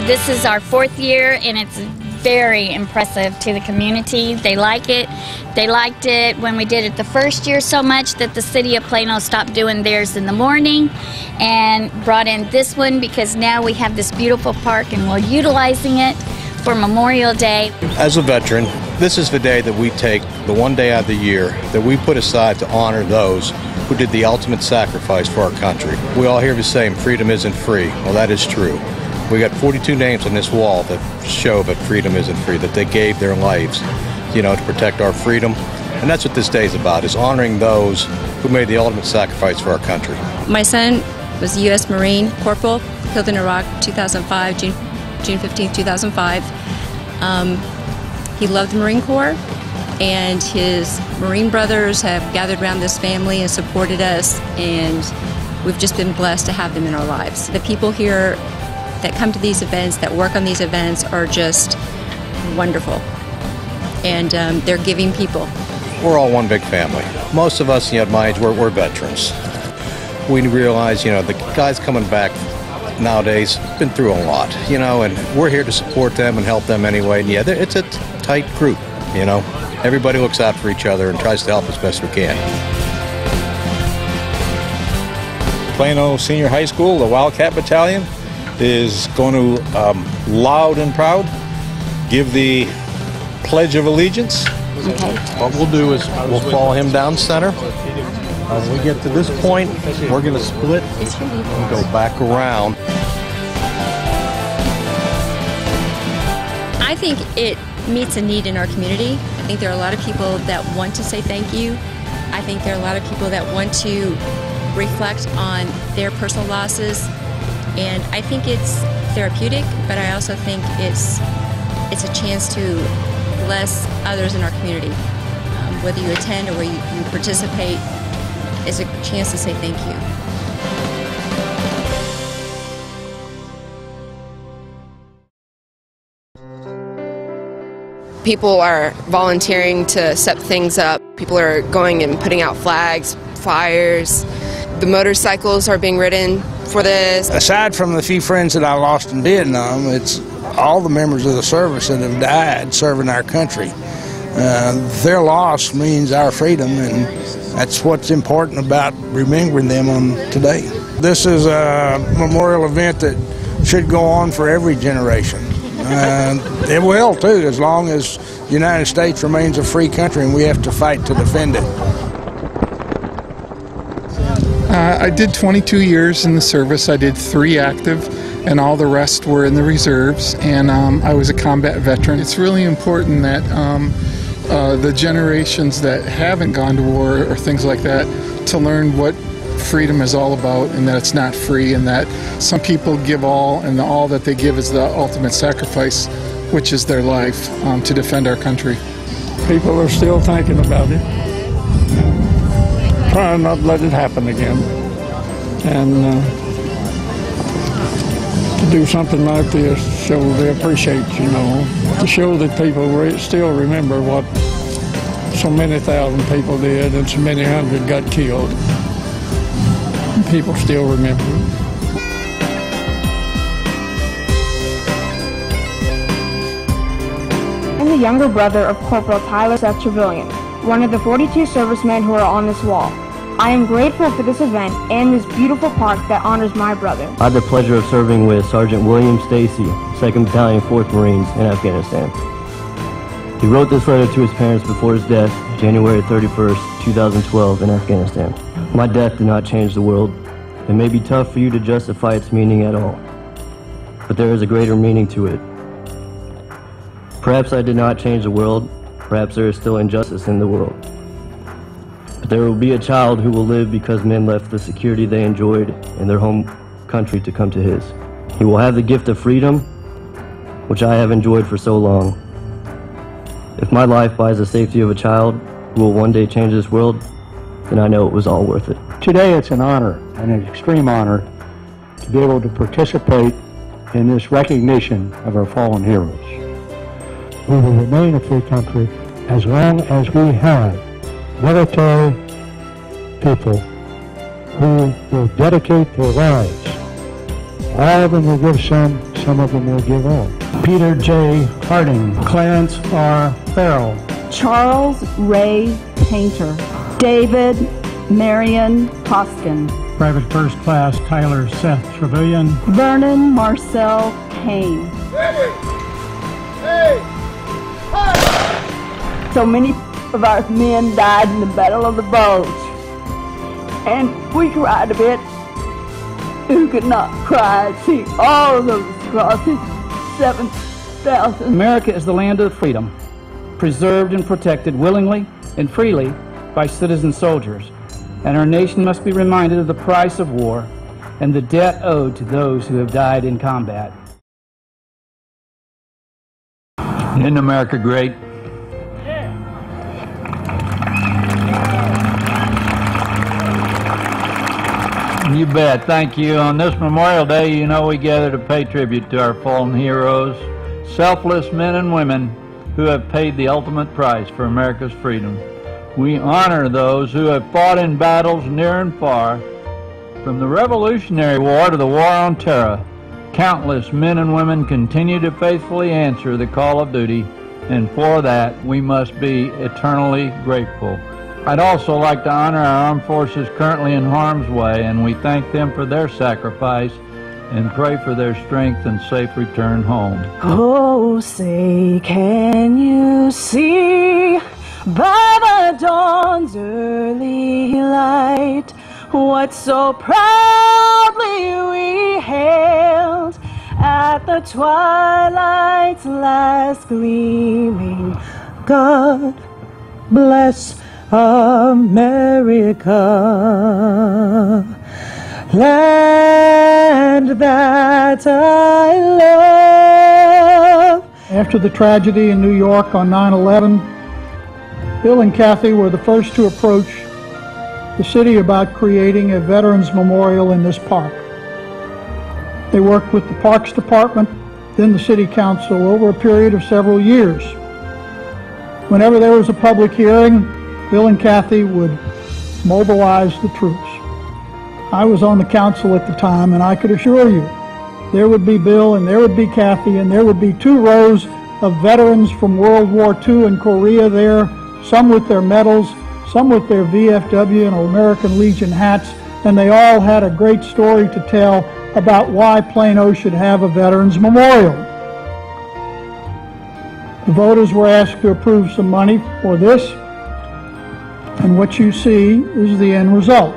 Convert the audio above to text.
This is our 4th year, and it's very impressive to the community. They like it. They liked it when we did it the first year so much that the city of Plano stopped doing theirs in the morning and brought in this one, because now we have this beautiful park and we're utilizing it for Memorial Day. As a veteran, this is the day that we take, the one day out of the year that we put aside to honor those who did the ultimate sacrifice for our country. We all hear the saying, freedom isn't free. Well, that is true. We got 42 names on this wall that show that freedom isn't free, that they gave their lives, to protect our freedom. And that's what this day is about, is honoring those who made the ultimate sacrifice for our country. My son was a U.S. Marine Corporal, killed in Iraq 2005, June 15, 2005. He loved the Marine Corps, and his Marine brothers have gathered around this family and supported us, and we've just been blessed to have them in our lives. The people here that come to these events, that work on these events, are just wonderful, and they're giving people. We're all one big family. Most of us, at my age, we're veterans. We realize, the guys coming back nowadays been through a lot, and we're here to support them and help them anyway. And yeah, it's a tight group, Everybody looks out for each other and tries to help as best we can. Plano Senior High School, the Wildcat Battalion, is going to, loud and proud, give the Pledge of Allegiance. Okay. What we'll do is we'll follow him down center. When we get to this point, we're going to split and go back around. I think it meets a need in our community. I think there are a lot of people that want to say thank you. I think there are a lot of people that want to reflect on their personal losses. And I think it's therapeutic, but I also think it's a chance to bless others in our community. Whether you attend or whether you participate, it's a chance to say thank you. People are volunteering to set things up. People are going and putting out flags, fires. The motorcycles are being ridden for this. Aside from the few friends that I lost in Vietnam, it's all the members of the service that have died serving our country. Their loss means our freedom, and that's what's important about remembering them on today. This is a memorial event that should go on for every generation. It will too, as long as the United States remains a free country and we have to fight to defend it. I did 22 years in the service. I did 3 active, and all the rest were in the reserves, and I was a combat veteran. It's really important that the generations that haven't gone to war or things like that to learn what freedom is all about, and that it's not free, and that some people give all, and all that they give is the ultimate sacrifice, which is their life to defend our country. People are still thinking about it, trying not to let it happen again, and to do something like this show they appreciate, to show that people still remember what so many thousand people did and so many hundred got killed. People still remember it. I'm the younger brother of Corporal Tyler Seth Trevelyan, one of the 42 servicemen who are on this wall. I am grateful for this event and this beautiful park that honors my brother. I had the pleasure of serving with Sergeant William Stacy, 2nd Battalion, 4th Marines in Afghanistan. He wrote this letter to his parents before his death, January 31st, 2012 in Afghanistan. My death did not change the world. It may be tough for you to justify its meaning at all, but there is a greater meaning to it. Perhaps I did not change the world. Perhaps there is still injustice in the world. But there will be a child who will live because men left the security they enjoyed in their home country to come to his. He will have the gift of freedom, which I have enjoyed for so long. If my life buys the safety of a child who will one day change this world, then I know it was all worth it. Today it's an honor, an extreme honor, to be able to participate in this recognition of our fallen heroes. We will remain a free country as long as we have military people who will dedicate their lives. All of them will give some some of them will give all. Peter J. Harding, Clarence R. Farrell, Charles Ray Painter, David Marion Hoskin, Private First Class Tyler Seth Trevelyan, Vernon Marcel Kane. So many of our men died in the Battle of the Bulge, and we cried a bit. Who could not cry and see all of those crosses? 7,000. America is the land of freedom, preserved and protected willingly and freely by citizen soldiers, and our nation must be reminded of the price of war and the debt owed to those who have died in combat. Isn't America great? You bet. Thank you. On this Memorial Day, you know, we gather to pay tribute to our fallen heroes, selfless men and women who have paid the ultimate price for America's freedom. We honor those who have fought in battles near and far. From the Revolutionary War to the War on Terror, countless men and women continue to faithfully answer the call of duty, and for that we must be eternally grateful. I'd also like to honor our armed forces currently in harm's way, and we thank them for their sacrifice and pray for their strength and safe return home. Oh, say, can you see by the dawn's early light what so proudly we hailed at the twilight's last gleaming? God bless America, land that I love. After the tragedy in New York on 9/11, Bill and Kathy were the first to approach the city about creating a Veterans Memorial in this park. They worked with the Parks Department, then the City Council, over a period of several years. Whenever there was a public hearing, Bill and Kathy would mobilize the troops. I was on the council at the time, and I could assure you, there would be Bill and there would be Kathy, and there would be 2 rows of veterans from World War II and Korea there, some with their medals, some with their VFW and American Legion hats, and they all had a great story to tell about why Plano should have a Veterans Memorial. The voters were asked to approve some money for this, and what you see is the end result.